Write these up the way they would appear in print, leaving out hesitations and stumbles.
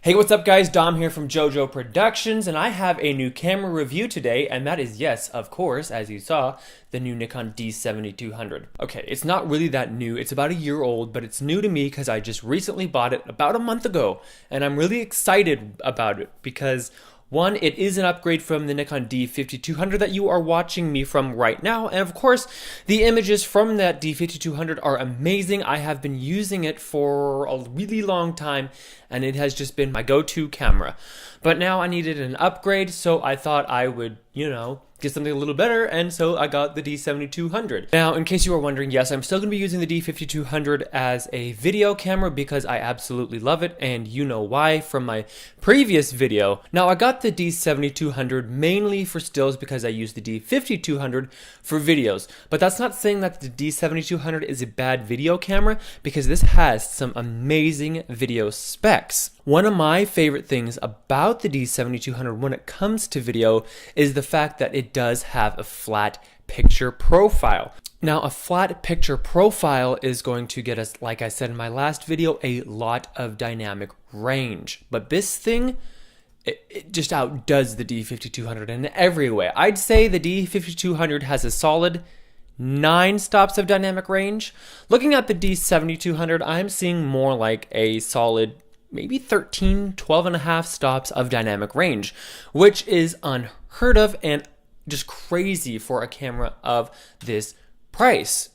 Hey, what's up guys? Dom here from JoJo Productions, and I have a new camera review today, and that is, yes, of course, as you saw, the new Nikon D7200. Okay, it's not really that new, it's about a year old, but it's new to me because I just recently bought it about a month ago, and I'm really excited about it because one, it is an upgrade from the Nikon D5200 that you are watching me from right now, and of course, the images from that D5200 are amazing. I have been using it for a really long time, and it has just been my go-to camera. But now I needed an upgrade, so I thought I would, get something a little better, and so I got the D7200. Now, in case you were wondering, yes, I'm still going to be using the D5200 as a video camera because I absolutely love it, and you know why from my previous video. Now, I got the D7200 mainly for stills because I use the D5200 for videos, but that's not saying that the D7200 is a bad video camera because this has some amazing video specs. One of my favorite things about the D7200 when it comes to video is the fact that it does have a flat picture profile. Now, a flat picture profile is going to get us, like I said in my last video, a lot of dynamic range. But this thing, it just outdoes the D5200 in every way. I'd say the D5200 has a solid 9 stops of dynamic range. Looking at the D7200, I'm seeing more like a solid maybe 13, 12 and a half stops of dynamic range, which is unheard of and just crazy for a camera of this price.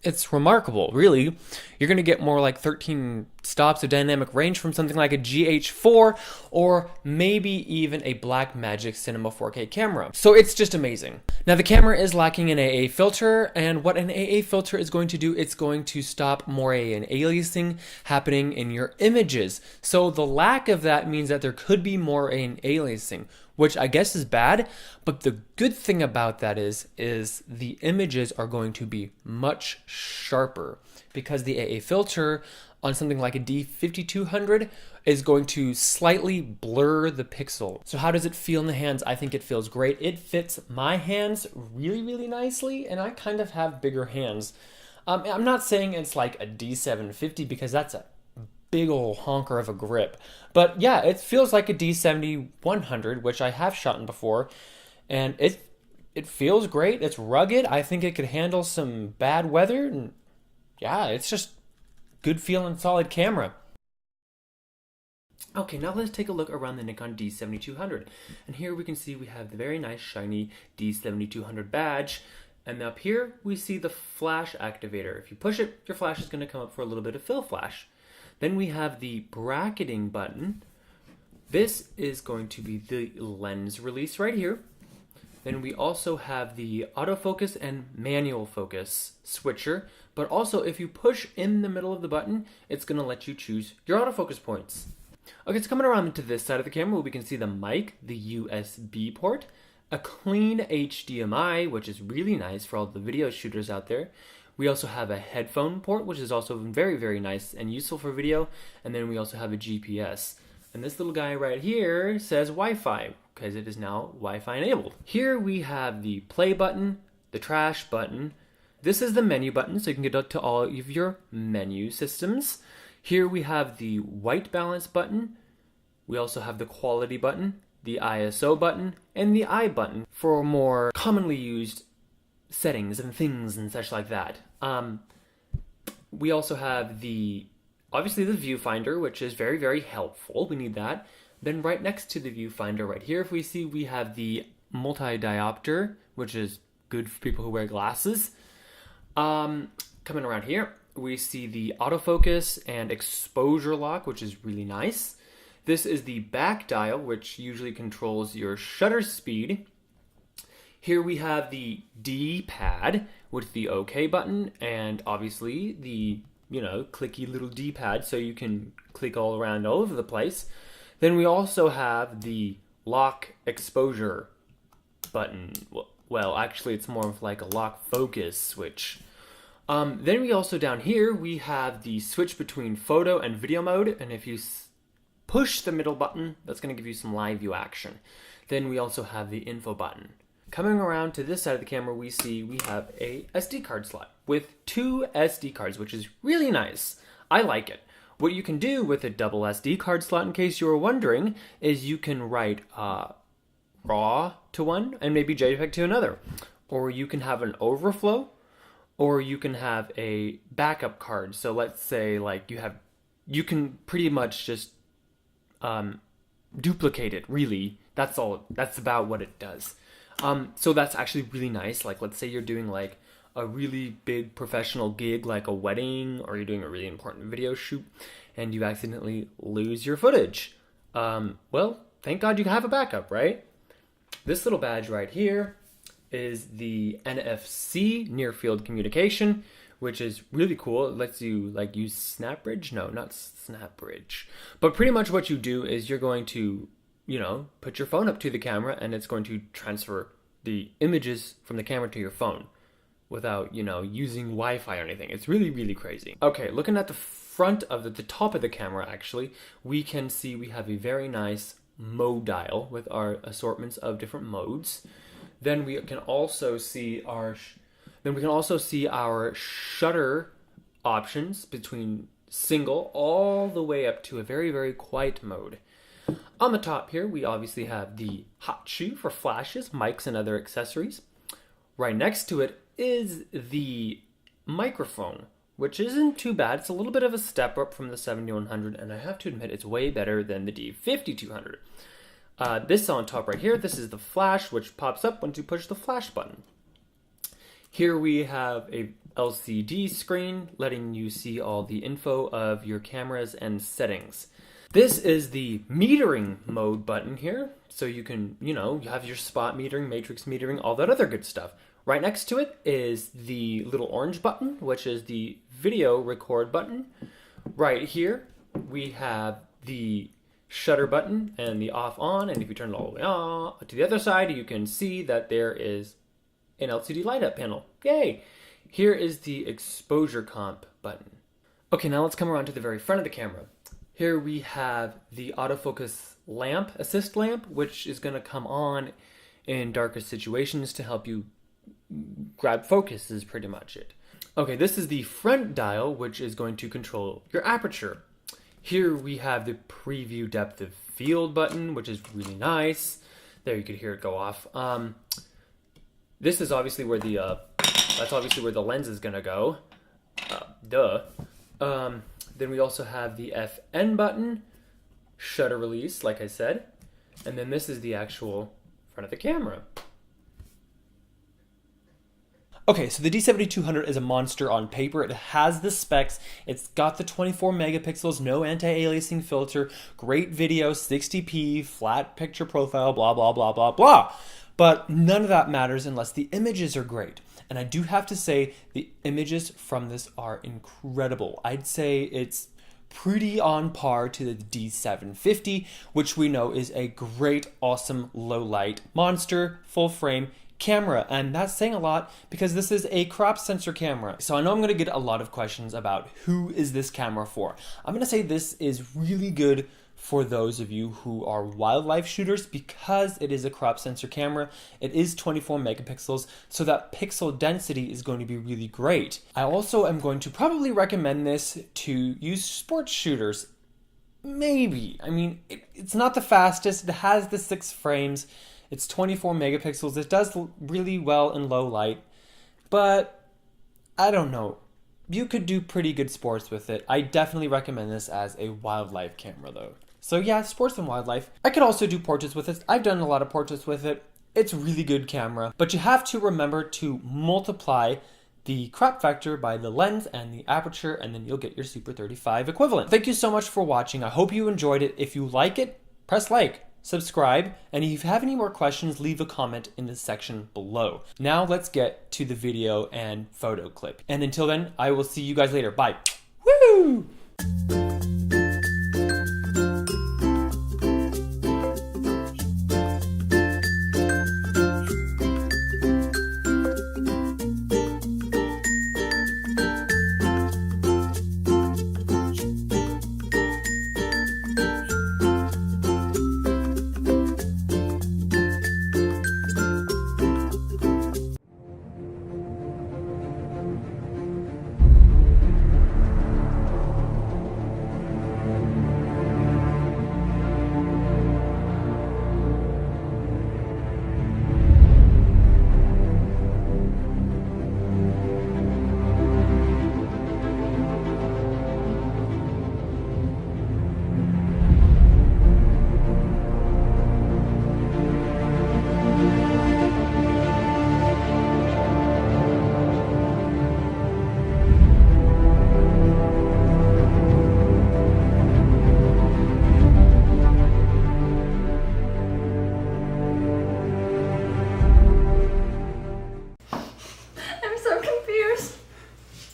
It's remarkable, really. You're going to get more like 13 stops of dynamic range from something like a GH4 or maybe even a Blackmagic Cinema 4K camera. So it's just amazing. Now, the camera is lacking an AA filter, and what an AA filter is going to do, it's going to stop moire and aliasing happening in your images. So the lack of that means that there could be moire and aliasing, which I guess is bad, but the good thing about that is the images are going to be much sharper because the AA filter on something like a D5200 is going to slightly blur the pixel. So how does it feel in the hands? I think it feels great. It fits my hands really, really nicely, and I kind of have bigger hands. I'm not saying it's like a D750 because that's a big old honker of a grip. But yeah, it feels like a D7100, which I have shot in before, and it feels great. It's rugged. I think it could handle some bad weather, and yeah, it's just good feeling solid camera. Okay, now let's take a look around the Nikon D7200. And here we can see we have the very nice shiny D7200 badge. And up here we see the flash activator. If you push it, your flash is going to come up for a little bit of fill flash. Then we have the bracketing button. This is going to be the lens release right here. Then we also have the autofocus and manual focus switcher, but also if you push in the middle of the button, it's going to let you choose your autofocus points. Okay, so coming around to this side of the camera, we can see the mic, the USB port, a clean HDMI, which is really nice for all the video shooters out there. We also have a headphone port, which is also very, very nice and useful for video. And then we also have a GPS. And this little guy right here says Wi-Fi, because it is now Wi-Fi enabled. Here we have the play button, the trash button. This is the menu button, so you can get up to all of your menu systems. Here we have the white balance button. We also have the quality button, the ISO button, and the I button for more commonly used settings and things and such like that. We also have obviously the viewfinder, which is very, very helpful. We need that. Then right next to the viewfinder right here, if we see, we have the multi-diopter, which is good for people who wear glasses. Coming around here, we see the autofocus and exposure lock, which is really nice. This is the back dial, which usually controls your shutter speed. Here we have the D-pad with the OK button and obviously the, clicky little D-pad so you can click all around all over the place. Then we also have the lock exposure button. Well, actually it's more of like a lock focus switch. Then we also down here, we have the switch between photo and video mode. And if you push the middle button, that's going to give you some live view action. Then we also have the info button. Coming around to this side of the camera, we see we have a SD card slot with 2 SD cards, which is really nice. I like it. What you can do with a double SD card slot, in case you were wondering, is you can write RAW to one and maybe JPEG to another. Or you can have an overflow, or you can have a backup card. So let's say like you can pretty much just duplicate it, really. That's about what it does. So that's actually really nice. Like let's say you're doing like a really big professional gig like a wedding, or you're doing a really important video shoot and you accidentally lose your footage. Well, thank God you have a backup, right? This little badge right here is the NFC, near field communication, which is really cool. It lets you like use SnapBridge. No, not SnapBridge. But pretty much what you do is you're going to, put your phone up to the camera and it's going to transfer the images from the camera to your phone without, using Wi-Fi or anything. It's really, really crazy. Okay, looking at the front of the top of the camera, actually, we can see we have a very nice mode dial with our assortments of different modes. Then we can also see our shutter options between single all the way up to a very, very quiet mode. On the top here, we obviously have the hot shoe for flashes, mics, and other accessories. Right next to it is the microphone, which isn't too bad. It's a little bit of a step up from the 7100, and I have to admit it's way better than the D7200. This on top right here, this is the flash, which pops up once you push the flash button. Here we have a LCD screen letting you see all the info of your cameras and settings. This is the metering mode button here, so you can, you have your spot metering, matrix metering, all that other good stuff. Right next to it is the little orange button, which is the video record button. Right here, we have the shutter button and the off on, and if you turn it all the way on to the other side, you can see that there is an LCD light up panel. Yay! Here is the exposure comp button. Okay, now let's come around to the very front of the camera. Here we have the autofocus lamp, assist lamp, which is going to come on in darker situations to help you grab focus, is pretty much it. Okay, this is the front dial, which is going to control your aperture. Here we have the preview depth of field button, which is really nice. There, you could hear it go off. This is obviously where that's obviously where the lens is gonna go. Then we also have the FN button, shutter release, like I said, and then this is the actual front of the camera. Okay, so the D7200 is a monster on paper. It has the specs. It's got the 24 megapixels, no anti-aliasing filter, great video, 60p, flat picture profile, blah, blah, blah, blah, blah. But none of that matters unless the images are great. And I do have to say the images from this are incredible. I'd say it's pretty on par to the D750, which we know is a great, awesome, low light monster, full frame camera. And that's saying a lot because this is a crop sensor camera. So I know I'm going to get a lot of questions about who is this camera for. I'm going to say this is really good for those of you who are wildlife shooters because it is a crop sensor camera. It is 24 megapixels, so that pixel density is going to be really great. I also am going to probably recommend this to use sports shooters. Maybe. I mean, it's not the fastest. It has the 6 frames. It's 24 megapixels. It does really well in low light, but I don't know. You could do pretty good sports with it. I definitely recommend this as a wildlife camera though. So yeah, sports and wildlife. I could also do portraits with it. I've done a lot of portraits with it. It's a really good camera, but you have to remember to multiply the crop factor by the lens and the aperture, and then you'll get your Super 35 equivalent. Thank you so much for watching. I hope you enjoyed it. If you like it, press like, subscribe, and if you have any more questions, leave a comment in the section below. Now let's get to the video and photo clip. And until then, I will see you guys later. Bye. Woo!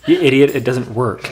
You idiot, it doesn't work.